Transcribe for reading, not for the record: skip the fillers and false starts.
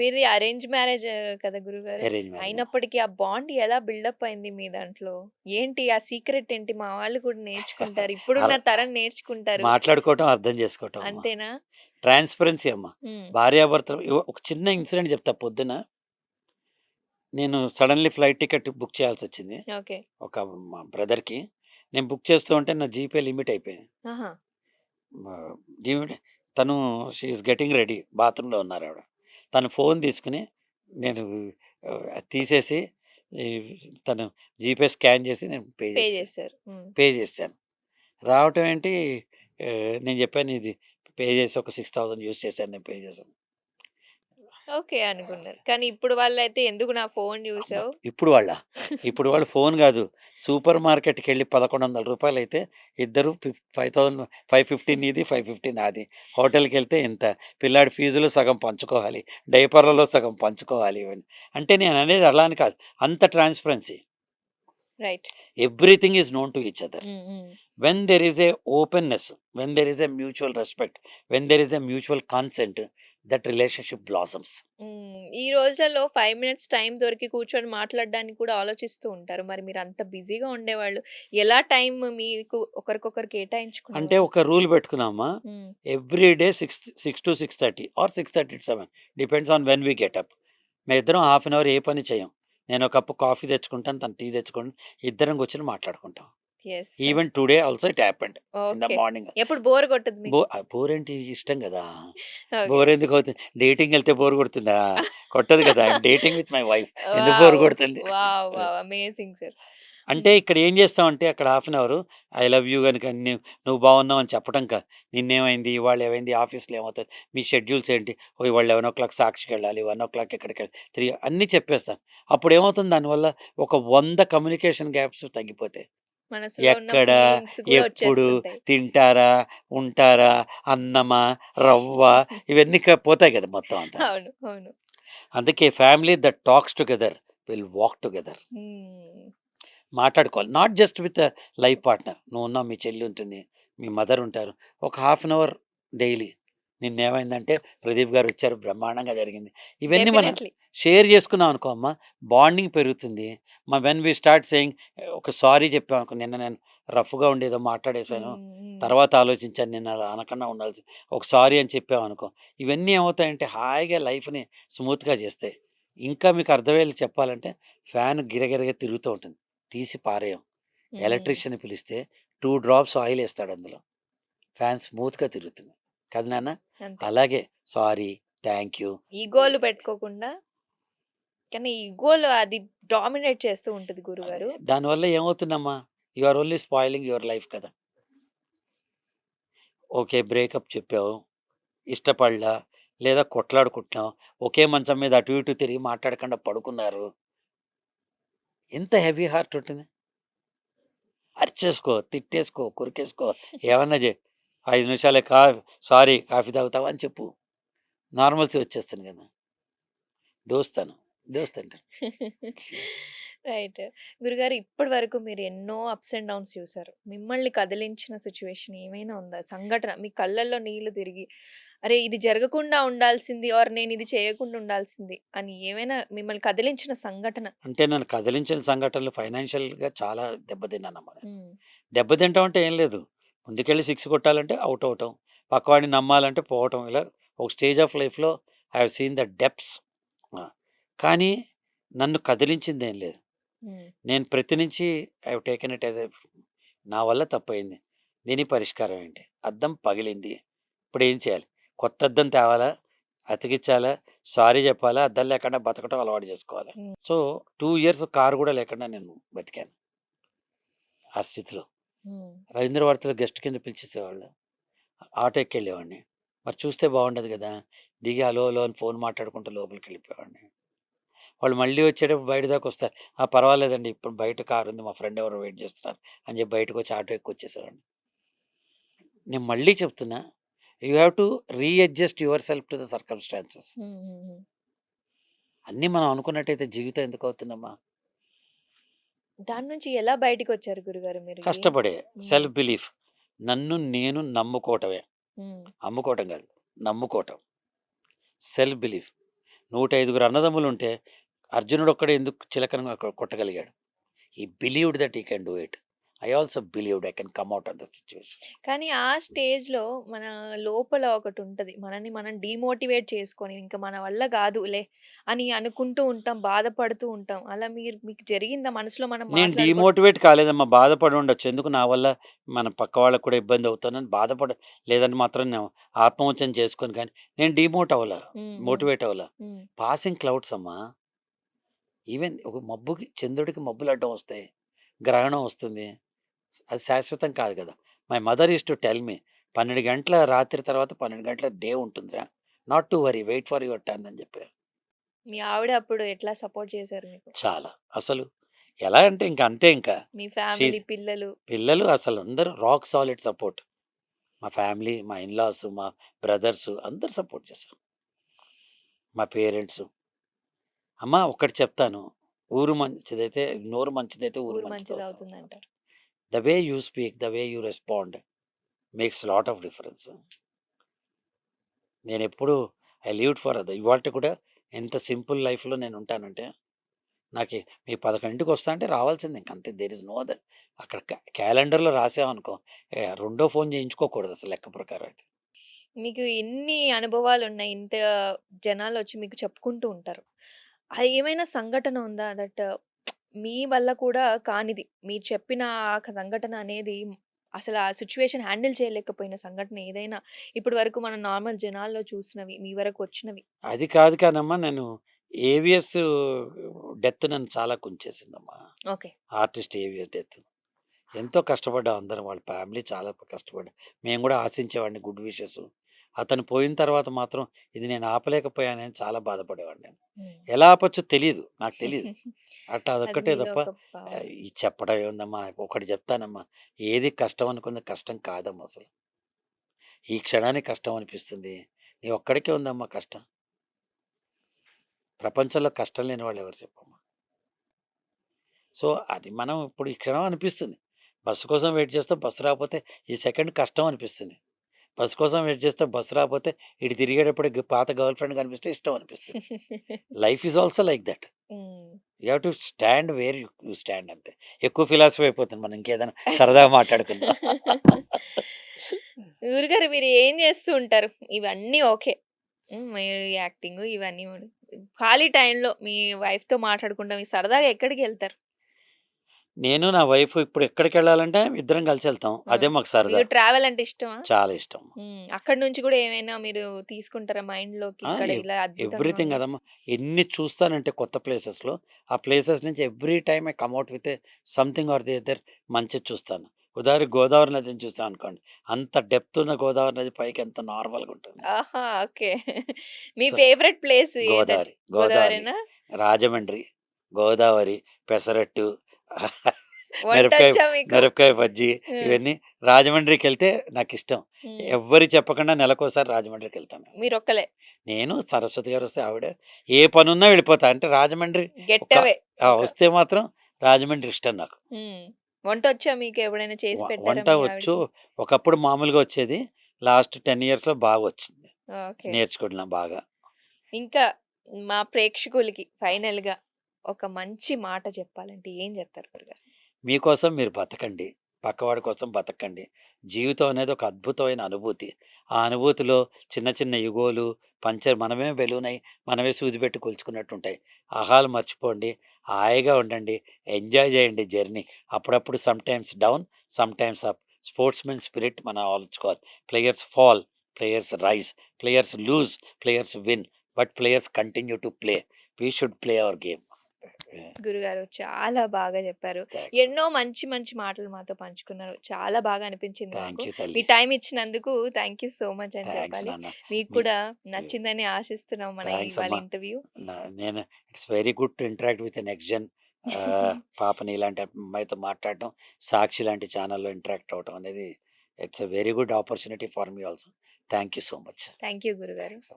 మీది arrange marriage కదా గురుగారు. Arrange marriage. అయినప్పటికీ ఆ బాండ్ ఎలా బిల్డప్ అయింది మీ దాంట్లో? ఏంటి ఆ సీక్రెట్ ఏంటి? మా వాళ్ళు కూడా నేర్చుకుంటారు. ఇప్పుడున్న అలా తరం నేర్చుకుంటారు. మాట్లాడుకోవటం, అర్థం చేసుకోవటం అమ్మ. అంతేనా? ట్రాన్స్‌పరెన్సీ అమ్మ. హ్మ్. భార్యాభర్తలు ఒక చిన్న ఇన్సిడెంట్ చెప్తా. పొద్దున నేను సడెన్‌లీ ఫ్లైట్ టికెట్ బుక్ చేయాల్సొచ్చింది. ఓకే. ఒక మా బ్రదర్‌కి. నేను బుక్ చేస్తూ ఉంటే నా జీపే లిమిట్ అయిపోయింది. ఆహా! ఆహ్, లిమిట్ తను షీ ఈస్ గెట్టింగ్ రెడీ. బాత్రూమ్‌లో ఉన్నారావిడ. తను ఫోన్ తీసుకొని నేను తీసేసి ఈ తను జీపే స్కాన్ చేసి నేను పే పే చేసేసాను. చేశారు. హ్మ్. పే చేసేసాను. రావటం ఏంటి, నేను చెప్పాను ఇది పే చేసి ఒక 6000 యూజ్ చేశాను, నేను పే చేశాను. ఓకే అనుకున్నారు. కానీ ఇప్పుడు వాళ్ళైతే ఎందుకు నా ఫోన్ అమ్మ! జూసావు? ఇప్పుడు వాళ్ళా? ఇప్పుడు వాళ్ళు ఫోన్ గాదు. సూపర్ మార్కెట్‌కెళ్ళి రూ. 1100 అయితే ఇద్దరు 5000 550 నీది, 550 నాది. హోటల్‌కెళ్తే ఇంత. పిల్లాడి ఫీజులో సగం పంచుకోవాలి. డైపర్‌లలో సగం పంచుకోవాలి ఇవన్నీ. అంటే నేననేది అలా అని కాదు. అంత transparency. Right. Everything is known to each other. హ్మ్. హ్మ్. When there is a openness, when there is a mutual respect, when there is a mutual consent, that relationship blossoms. హ్మ్. ఈ రోజులలో 5 మినిట్స్ టైం దొరికి కూర్చొని మాట్లాడడానికి కూడా ఆలోచిస్తూ ఉంటారు. మరి మీరంత బిజీగా ఉండేవాళ్ళు. ఎలా టైం మీకు ఒకరికొకరు అంటే కేటాయించుకునేవాళ్ళు? ఒక రూల్ పెట్టుకున్నామా, hmm. Every day 6 to 6:30 or 6:30 to 7 depends on when we get up. మేమిద్దరం హాఫ్ అన్ అవర్ ఏ పని చేయం. నేను ఒక కప్పు కాఫీ తెచ్చుకుంటాను, తను టీ తెచ్చుకుంటాను. ఇద్దరం కూర్చొని మాట్లాడుకుంటాం. Yes. Even today also it happened in the okay. Morning. ఎప్పుడు బోర్ కొట్టదు మీకు? బోరేంటి, ఇష్టం గదా! ఓకే. బోరెందుకవుతుంది? డేటింగెళ్తే బోర్ కొడుతుందా? కొట్టదు కదా! I'm dating with my wife. ఎందుకు బోర్ వావ్! కొడుతుంది? వావ్! వావ్! Amazing sir. అంటే హ్మ్. ఇక్కడ ఏం చేస్తామంటే అక్కడ half an hour I love you గనుక నువ్వు బాగున్నావు అని చెప్పడం కాదు. నిన్నేమైంది? ఇవాళ ఏమైంది? ఆఫీస్‌లో ఏమవుతది? మీ షెడ్యూల్స్ ఏంటి? ఓహ్! ఇవాళ 11:00 సాక్షికెళ్ళాలి. 1:00 ఇక్కడికెళ్ళాలి. 3 అన్నీ చెప్పేస్తాను. అప్పుడేమవుతుంది దానివల్ల ఒక 100 కమ్యూనికేషన్ గ్యాప్స్ తగ్గిపోతాయి. మనసులో ఉన్న ఎక్కడ, ఫీలింగ్స్ కూడా ఎప్పుడు, వచ్చేస్తుంటాయి. తింటారా? ఉంటారా? అన్నమా? రవ్వ? ఇవన్నీ పోతాయి కదా మొత్తం అంతా. అవును. అవును. అందుకే family that talks together will walk together. Hmm. మాట్లాడుకోవాలి. Not just with life partner. నువ్వున్నావు, మీ చెల్లి ఉంటుంది, మీ మదర్ ఉంటారు. ఒక హాఫ్ అన్ అవర్ డైలీ. నిన్నేమైందంటే ప్రదీప్ గారు వచ్చారు, బ్రహ్మాండంగా జరిగింది. ఇవన్నీ మనం డెఫినైట్‌లీ. షేర్ చేసుకున్నాం అనుకో అమ్మ, బాండింగ్ పెరుగుతుంది. వెన్ వి స్టార్ట్ సేయింగ్, ఒక సారీ చెప్పామనుకో, నిన్న నేను రఫ్‌గా ఉండి ఏదో మాట్లాడేశాను. హ్మ్. హ్మ్. తర్వాత ఆలోచించాను, నేను అలా అనకుండా ఉండాల్సి, ఒక సారీ అని చెప్పామనుకో, ఇవన్నీ ఏమవుతాయంటే హాయిగా లైఫ్‌ని స్మూత్‌గా చేస్తాయి. ఇంకా మీకు అర్థమయ్యేలా చెప్పాలంటే ఫ్యాన్ గిరగిరగా తిరుగుతూ ఉంటుంది. తీసి పారేయం. హ్మ్. ఎలక్ట్రీషియన్‌ని పిలిస్తే 2 డ్రాప్స్ ఆయిల్ ఏస్తాడు అందులో. ఫ్యాన్ స్మూత్‌గా తిరుగుతుంది. కదా నాన్న? అంతే. అలాగే సారీ, థాంక్ యూ. ఈగోలు పెట్టుకోకుండా కానీ ఈగోలు అది డామినేట్ చేస్తూ ఉంటది అదే గురుగారు. దానివల్ల ఏమవుతుందమ్మా? You are only spoiling your life కదా! ఓకే. బ్రేకప్ చెప్పావు. ఇష్టపడలా, లేదా కొట్లాడుకుంటున్నాం. ఒకే మంచం మీద అటు ఇటు తిరిగి మాట్లాడకుండా పడుకున్నారు. ఎంత హెవీ హార్ట్ ఉంటుంది. అరిచేసుకో, తిట్టేసుకో, కొరికేసుకో, ఏమన్నా జెయి. 5 నిమిషాలే సారీ కాఫీ తాగుతావా అని చెప్పు. నార్మల్సీ వచ్చేస్తుంది గదా! దోస్తాను. దోస్తంటారు. రైట్. గురుగారు ఇప్పటి వరకు మీరు ఎన్నో అప్స్ అండ్ డౌన్స్ చూసారు. మిమ్మల్ని కదిలించిన సిట్యుయేషన్ ఏమైనా ఉందా? సంఘటన మీ కళ్ళల్లో నీళ్లు తిరిగి, అరే! ఇది జరగకుండా ఉండాల్సింది ఆర్ నేను ఇది చేయకుండా ఉండాల్సింది అని ఏమైనా మిమ్మల్ని కదిలించిన సంఘటన? అంటే నన్ను కదిలించిన సంఘటనలు ఫైనాన్షియల్‌గా చాలా దెబ్బతిన్నానమ్మా నేను. హ్మ్. దెబ్బతింటం అంటే ఏం లేదు. ముందుకెళ్ళి 6 కొట్టాలంటే ఔట్ అవ్వటం. పక్కవాడిని నమ్మాలంటే పోవటం. ఇలా ఒక స్టేజ్ ఆఫ్ లైఫ్‌లో I have seen the depths. ఆ! కానీ నన్ను కదిలించిందేం లేదు. హ్మ్. నేను ప్రతి నుంచి I have taken it as నా వల్ల తప్పయింది. దీనికి పరిష్కారం ఏంటి? అద్దం పగిలింది. ఇప్పుడేం చేయాలి? కొత్త అద్దం తేవాలా? అతికిచ్చాలా? సారీ చెప్పాలా? అద్దం లేకుండా బతకటం అలవాటు చేసుకోవాలా? హ్మ్. సో, 2 ఇయర్స్ కారు గూడా లేకుండా నేను బతికాను ఆ స్థితిలో. హ్మ్. రవీంద్ర భారతిలో గెస్ట్ కింద పిలిచేసేవాళ్ళు. ఆటో ఎక్కెళ్ళేవాడిని. మరి చూస్తే బాగుండదు గదా! దిగి హలో, హలో అని ఫోన్ మాట్లాడుకుంటూ లోపలికెళ్ళిపోయేవాడిని. వాళ్ళు మళ్ళీ వచ్చేటప్పుడు బయట దాకొస్తారు. "ఆ! పర్వాలేదండి, ఇప్పుడు బయట కారుంది. మా ఫ్రెండ్ ఎవరో వెయిట్ చేస్తున్నారు" అని చెప్పి బయటకొచ్చి ఆటో ఎక్కొచ్చేసేవాడిని. నేను మళ్ళీ చెప్తున్నా, you have to readjust your self to the circumstances. హ్మ్. హ్మ్. హ్మ్. అన్నీ మనం అనుకున్నట్టయితే జీవితం ఎందుకవుతుందమ్మా? దాని నుంచి ఎలా బయటికొచ్చారు గురుగారు మీరు? కష్టపడే హ్మ్. Self belief. నన్ను నేను నమ్ముకోవటమే. హ్మ్. అమ్ముకోవటం కాదు. నమ్ముకోవటం. Self belief. 105 అన్నదమ్ములుంటే అర్జునుడు ఒక్కడే ఎందుకు చిలకను కొట్టగలిగాడు? He believed that he can do it. I also believed I can come out of the situation. కానీ ఆ స్టేజ్‌లో మన లోపల ఒకటుంటది. మనల్ని మనం డీమోటివేట్ చేసుకొని ఇంక మన వల్ల గాదులే అని అనుకుంటూ ఉంటాం. బాధపడుతూ ఉంటాం. అలా మీకు జరిగిందా? మనసులో మనం నేను మాట్లాడుకోవడం? డీమోటివేట్ కాలేదమ్మా. బాధపడి ఉండొచ్చు. ఎందుకు నా వల్ల మన పక్క వాళ్ళకి కూడా ఇబ్బంది అవుతానని లేదని మాత్రం నేను ఆత్మవంచన చేసుకోను కానీ, నేను డీమోట్ అవ్వలా. హ్మ్. హ్మ్. మోటివేట్ అవ్వలా. హ్మ్. పాసింగ్ క్లౌడ్స్ అమ్మా. ఈవెన్ ఒక చంద్రుడికి మబ్బులు అడ్డం వస్తాయి. గ్రహణం వస్తుంది. అది శాశ్వతం కాదు కదా! My mother used to tell me 12 గంటల రాత్రి తర్వాత 12 గంటల డే ఉంటుందిరా. Not to worry wait for your turn అని చెప్పారు. మీ ఆవిడ అప్పుడు ఎట్లా సపోర్ట్ చేశారు మీకు? చాలా. అసలు ఎలా అంటే ఇంక అంతే ఇంకా. మీ షీ ఫ్యామిలీ, ఈజ్ పిల్లలు? పిల్లలు అసలు అందరూ రాక్ సాలిడ్ సపోర్ట్. మా ఫ్యామిలీ, మా ఇన్‌లాస్, మా బ్రదర్స్ అందరూ సపోర్ట్ చేశారు. మా పేరెంట్స్. అమ్మ ఒక్కటి చెప్తాను. నోరు మంచిదైతే ఊరు ఊరు మంచిదవుతుంది. మంచిదవుతుందంటారు. The way you speak, the way you respond makes lot of difference. నేనెప్పుడు ఐ లివ్డ్ ఫర్ ఇవాల్టి కూడా ఎంత సింపుల్ లైఫ్‌లో నేనుంటానంటే, నాకి మీ 11కి వస్తా అంటే రావాల్సిందే ఇంకంతే. There is no other. అక్కడ క్యాలెండర్‌లో రాసామనుకో, రెండో ఫోన్ చేయించుకోకూడదు అసలు లెక్క ప్రకారం అయితే. మీకు ఇన్ని అనుభవాలున్నాయి. ఇంత జనాలొచ్చి మీకు చెప్పుకుంటూ ఉంటారు. అది ఏమైనా సంఘటన ఉందా? మీ వల్ల కూడా కానిది. మీరు చెప్పిన ఆ సంఘటన అనేది అసలు ఆ సిట్యుయేషన్ హ్యాండిల్ చేయలేకపోయిన సంఘటన ఏదైనా ఇప్పటి వరకు మనం నార్మల్ జనాల్లో చూసినవి, మీ వరకు వచ్చినవి? అది కాదు కానమ్మా, నేను ఏవిఎస్ డెత్ నన్ను చాలా కుంచేసిందమ్మా. ఓకే. Artist AVS death. ఎంతో కష్టపడ్డాం అందరం. వాళ్ళ ఫ్యామిలీ చాలా కష్టపడ్డా. మేము కూడా ఆశించేవాడిని గుడ్ విషెస్. అతను పోయిన తర్వాత మాత్రం ఇది నేను ఆపలేకపోయానని చాలా బాధపడేవాడిని నేను. హ్మ్. ఎలా ఆపొచ్చో తెలీదు. నాకు తెలీదు. అది అదొక్కటే మీలో తప్ప ఒక భావన. ఇది చెప్పడం ఏముందమ్మా, ఒకటి చెప్తానమ్మా. ఏది కష్టం అనుకుంది కష్టం కాదమ్మా అసలు. ఈ క్షణానికి కష్టం అనిపిస్తుంది. నీ ఒక్కడికే ఉందమ్మా కష్టం. ప్రపంచంలో కష్టం లేని వాళ్ళు ఎవరు చెప్పమ్మా. సో, అది మనం ఇప్పుడు ఈ క్షణం అనిపిస్తుంది. బస్సు కోసం వెయిట్ చేస్తే బస్సు రాకపోతే ఈ సెకండ్ కష్టం అనిపిస్తుంది. బస్సు కోసం వెయిట్ చేస్తే బస్సు రాకపోతే ఇటు తిరిగేటప్పుడు పాత గర్ల్ ఫ్రెండ్ కనిపిస్తే ఇష్టం అనిపిస్తుంది. Life is also like that. Hmm. You have to stand where you stand అంతే. ఎక్కువ ఫిలాసఫీ అయిపోతుంది. మనం ఇంకేదైనా సరదాగా మాట్లాడుకుందాం. గురుగారు మీరు ఏం చేస్తూ ఉంటారు? ఇవన్నీ ఓకే. మీరు యాక్టింగు ఇవన్నీ ఖాళీ టైంలో మీ వైఫ్‌తో మాట్లాడకుండా మీరు సరదాగా ఎక్కడికెళ్తారు? నేను నా వైఫ్ ఇప్పుడు ఎక్కడికెళ్ళాలంటే ఇద్దరం కలిసి వెళ్తాం. ఆ! అదే మాకు సరదా. మీకు ట్రావెల్ అంటే ఇష్టమా? చాలా ఇష్టం. అక్కడి నుంచి కూడా ఏమైనా మీరు తీసుకుంటారా మైండ్‌లోకి? ఆ! ఇక్కడ ఇలా అద్భుతంగా ఎవ్రీథింగ్ ఉంది. అదమ్మా. ఎన్ని చూస్తానంటే కొత్త ప్లేసెస్‌లో, ఆ ప్లేసెస్ నుంచి every time I come out with something or the other మంచిది చూస్తాను. ఉదాహరణకి గోదావరి నదిని చూసామనుకోండి. అంత డెప్త్ ఉన్న గోదావరి నది పైకి ఎంత నార్మల్‌గా ఉంటుంది. ఆహా! ఓకే. మీ so, favourite place Godavari, Godavari, గోదావరేనా? రాజమండ్రి, గోదావరి, పెసరట్టు, మిరపకాయ వంటొచ్చా మీకు? మిరపకాయ బజ్జీ హ్మ్. ఇవన్నీ రాజమండ్రికెళ్తే నాకిష్టం. హ్మ్. ఎవ్వరికి చెప్పకుండా నెలకోసారి రాజమండ్రికెళ్తాను. మీరొక్కలే. నేను, సరస్వతి గారొస్తే ఆవిడ. ఏ పనున్నా వెళ్ళిపోతా. అంటే రాజమండ్రి గెట్ ఒక అవే ఇక. వస్తే మాత్రం రాజమండ్రి ఇష్టం నాకు. హ్మ్. వంటొచ్చా మీకు? ఎప్పుడైనా చేసి పెట్టారా వంట మీ వచ్చు. ఆవిడకి? ఒకప్పుడు మామూలుగా వచ్చేది. లాస్ట్ 10 ఇయర్స్‌లో బాగొచ్చింది. ఓకే. నేర్చుకుంటున్నా బాగా. ఇంకా మా ప్రేక్షకులకి ఫైనల్‌గా ఒక మంచి మాట చెప్పాలంటే ఏం చెప్తారు గురుగారు? మీకోసం మీరు బతకండి. పక్కవాడి కోసం బతకండి. జీవితం అనేది ఒక అద్భుతమైన అనుభూతి. ఆ అనుభూతిలో చిన్న చిన్న ఇగోలు, మనమే బెలూనై, మనమే సూది పెట్టి కొలుచుకున్నట్టుంటాయి. ఆహాలు మర్చిపోండి. హాయిగా ఉండండి. ఎంజాయ్ చేయండి జర్నీ. అప్పుడప్పుడు sometimes down, sometimes up. Sportsmen spirit మనం ఆలోచించుకోవాలి. Players fall, players rise, players lose, players win. But players continue to play. We should play our game. గురుగారు చాలా బాగా చెప్పారు. థాంక్స్. ఎన్నో మంచి మంచి మాటలు మాతో పంచుకున్నారు. చాలా బాగా అనిపించింది థాంక్ నాకు. యూ మీ తల్లి. టైమ్ ఇచ్చినందుకు థాంక్ యూ సో మచ్ అని థాంక్స్ చెప్పాలి. నాన్న. మీకు మీ కూడా నచ్చిందని ఆశిస్తున్నాం మన థాంక్స్ ఇవాళ అమ్మా. ఇంటర్వ్యూ. నేను it's very good to interact with next gen. పాపని ఇలాంటి అమ్మాయితో మాట్లాడటం, సాక్షి లాంటి ఛానల్‌లో ఇంటరాక్ట్ అవ్వటం అనేది it's a very good opportunity for me also. Thank you so much. Thank you గురుగారు. థాంక్స్.